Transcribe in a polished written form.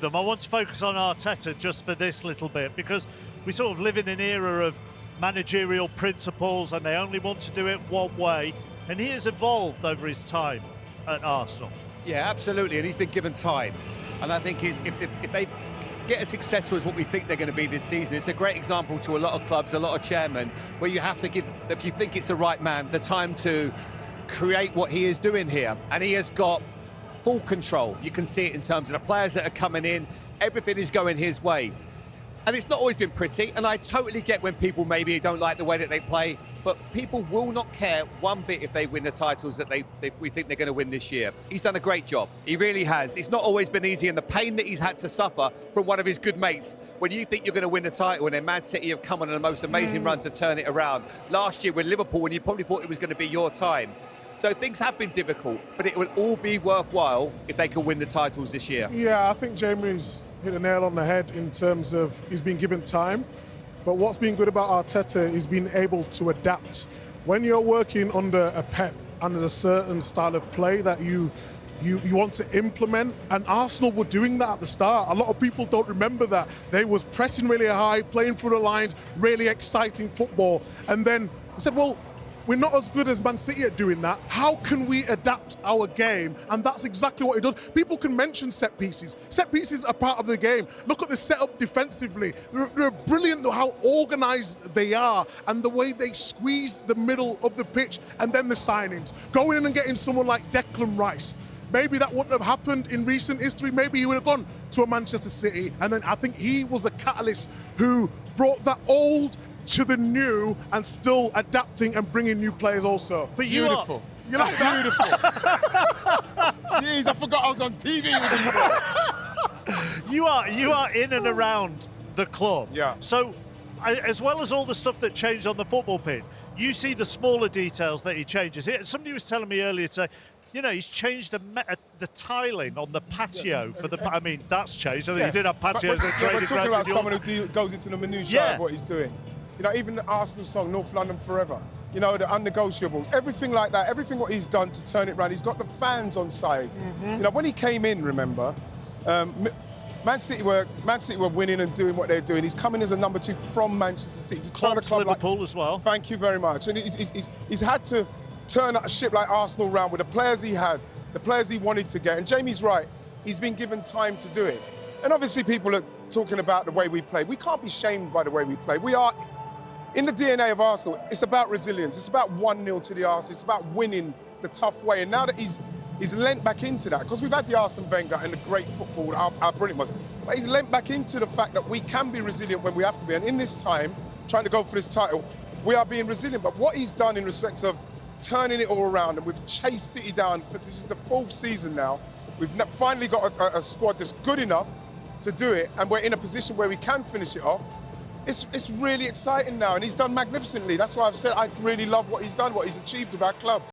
I want to focus on Arteta just for this little bit, because we sort of live in an era of managerial principles and they only want to do it one way, and he has evolved over his time at Arsenal. Yeah, absolutely, and he's been given time. And I think if they get as successful as what we think they're going to be this season, it's a great example to a lot of clubs, a lot of chairmen, where you have to give, if you think it's the right man, the time to create what he is doing here. And he has got full control. You can see it in terms of the players that are coming in. Everything is going his way. And it's not always been pretty, and I totally get when people maybe don't like the way that they play, but people will not care one bit if they win the titles that we think they're going to win this year. He's done a great job. He really has. It's not always been easy, and the pain that he's had to suffer from one of his good mates, when you think you're going to win the title, and then Man City have come on the most amazing run to turn it around. Last year with Liverpool, when you probably thought it was going to be your time. So things have been difficult, but it will all be worthwhile if they can win the titles this year. Yeah, I think Jamie's hit the nail on the head in terms of he's been given time. But what's been good about Arteta is being able to adapt. When you're working under a Pep and there's a certain style of play that you want to implement, and Arsenal were doing that at the start. A lot of people don't remember that. They was pressing really high, playing through the lines, really exciting football. And then they said, well, we're not as good as Man City at doing that. How can we adapt our game? And that's exactly what he does. People can mention set pieces. Set pieces are part of the game. Look at the setup defensively. They're brilliant how organised they are and the way they squeeze the middle of the pitch, and then the signings. Going in and getting someone like Declan Rice. Maybe that wouldn't have happened in recent history. Maybe he would have gone to a Manchester City. And then I think he was the catalyst who brought that old to the new and still adapting and bringing new players also. But Beautiful. You like that? Beautiful. Jeez, I forgot I was on TV with you. You are in and around the club. Yeah. So, as well as all the stuff that changed on the football pitch, you see the smaller details that he changes. Somebody was telling me earlier today, you know, he's changed the tiling on the patio for the. I mean, that's changed. I think he did have patios at training grounds. We're talking about someone who goes into the minutiae of what he's doing. You know, even the Arsenal song, North London Forever, you know, the unnegotiables, everything like that, everything what he's done to turn it around. He's got the fans on side. You know, when he came in, remember, Man City were winning and doing what they're doing. He's coming as a number 2 from Manchester City to turn a club Liverpool as well. Thank you very much. And he's had to turn a ship like Arsenal around with the players he had, the players he wanted to get. And Jamie's right, he's been given time to do it. And obviously people are talking about the way we play. We can't be shamed by the way we play. We are, in the DNA of Arsenal, it's about resilience. It's about 1-0 to the Arsenal. It's about winning the tough way. And now that he's lent back into that, because we've had the Arsene Wenger and the great football, how brilliant was. But he's lent back into the fact that we can be resilient when we have to be. And in this time, trying to go for this title, we are being resilient. But what he's done in respects of turning it all around, and we've chased City down, this is the 4th season now. We've finally got a squad that's good enough to do it, and we're in a position where we can finish it off. It's really exciting now, and he's done magnificently. That's why I've said I really love what he's done, what he's achieved with our club.